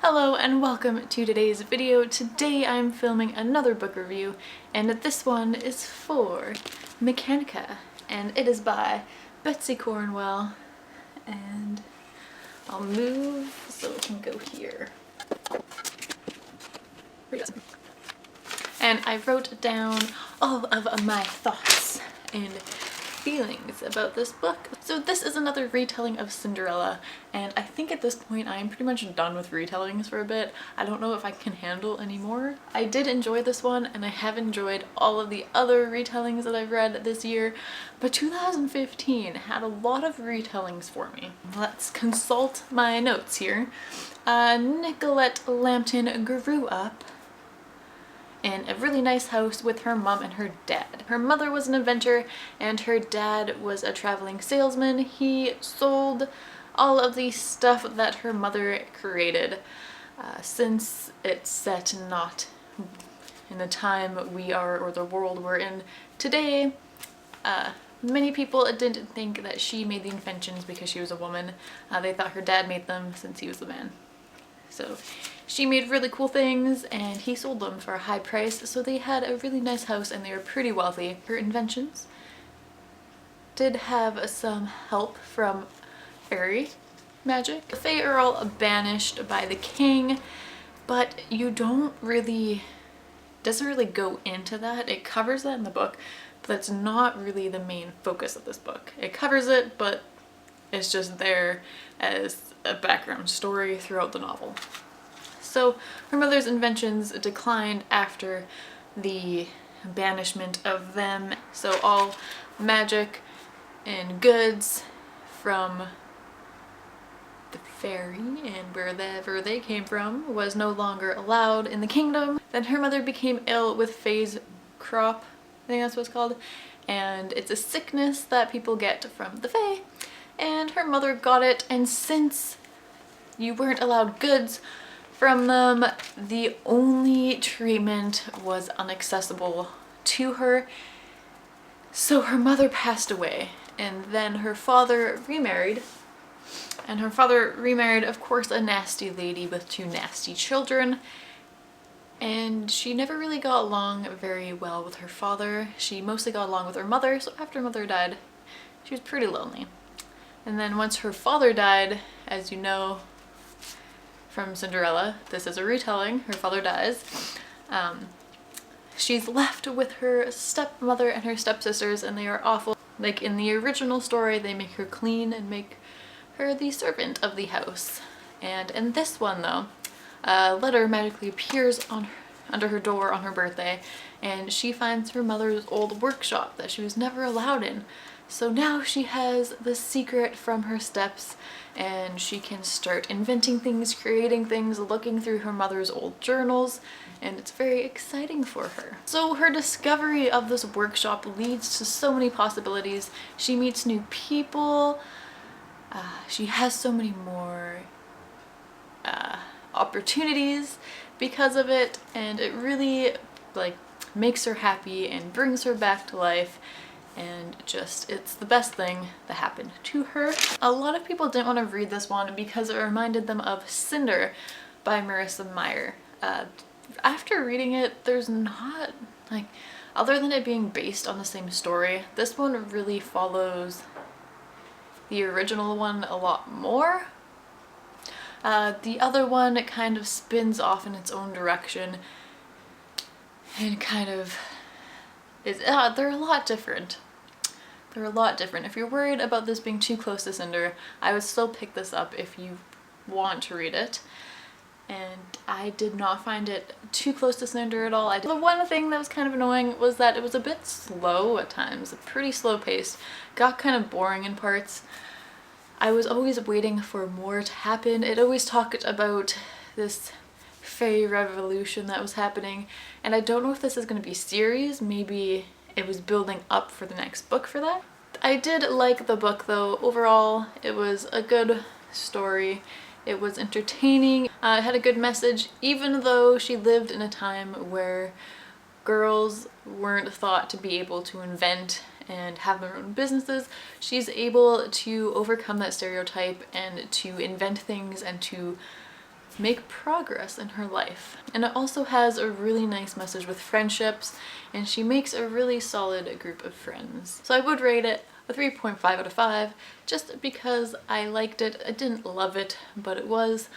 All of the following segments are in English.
Hello and welcome to today's video. Today I'm filming another book review and this one is for Mechanica and it is by Betsy Cornwell, and I'll move so it can go here. And I wrote down all of my thoughts and feelings about this book. So this is another retelling of Cinderella, and I think at this point I am pretty much done with retellings for a bit. I don't know if I can handle anymore. I did enjoy this one and I have enjoyed all of the other retellings that I've read this year, but 2015 had a lot of retellings for me. Let's consult my notes here. Nicolette Lambton grew up in a really nice house with her mom and her dad. Her mother was an inventor and her dad was a traveling salesman. He sold all of the stuff that her mother created. Since it's set not in the time we are or the world we're in today, many people didn't think that she made the inventions because she was a woman. They thought her dad made them since he was the man. So she made really cool things and he sold them for a high price, so they had a really nice house and they were pretty wealthy. Her inventions did have some help from fairy magic. The Fae are all banished by the king, but you don't really, doesn't really go into that. It covers that in the book, but that's not really the main focus of this book. It covers it, but it's just there as a background story throughout the novel. So her mother's inventions declined after the banishment of them, so all magic and goods from the fairy and wherever they came from was no longer allowed in the kingdom. Then her mother became ill with Fae's crop, I think that's what it's called, and it's a sickness that people get from the Fae, and her mother got it, and since you weren't allowed goods from them, the only treatment was inaccessible to her. So her mother passed away and then her father remarried, and her father remarried, of course, a nasty lady with two nasty children, and she never really got along very well with her father. She mostly got along with her mother, so after her mother died she was pretty lonely. And then once her father died, as you know from Cinderella, this is a retelling, her father dies, she's left with her stepmother and her stepsisters, and they are awful. Like in the original story, they make her clean and make her the servant of the house. And in this one though, a letter magically appears under her door on her birthday, and she finds her mother's old workshop that she was never allowed in. So now she has the secret from her steps and she can start inventing things, creating things, looking through her mother's old journals, and it's very exciting for her. So her discovery of this workshop leads to so many possibilities. She meets new people, she has so many more opportunities because of it, and it really makes her happy and brings her back to life. And just, it's the best thing that happened to her. A lot of people didn't want to read this one because it reminded them of Cinder by Marissa Meyer. After reading it, there's not, other than it being based on the same story, this one really follows the original one a lot more. The other one, it kind of spins off in its own direction and kind of is, they're a lot different. They're a lot different. If you're worried about this being too close to Cinder, I would still pick this up if you want to read it. And I did not find it too close to Cinder at all. The one thing that was kind of annoying was that it was a bit slow at times, pretty slow paced, got kind of boring in parts. I was always waiting for more to happen. It always talked about this Fae revolution that was happening, and I don't know if this is going to be series, maybe it was building up for the next book for that. I did like the book though. Overall it was a good story, it was entertaining, it had a good message. Even though she lived in a time where girls weren't thought to be able to invent and have their own businesses, she's able to overcome that stereotype and to invent things and to make progress in her life. And it also has a really nice message with friendships, and she makes a really solid group of friends. So I would rate it a 3.5 out of 5 just because I liked it. I didn't love it, but it was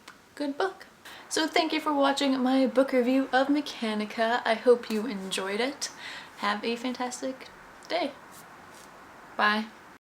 a good book. So thank you for watching my book review of Mechanica. I hope you enjoyed it. Have a fantastic day. Bye.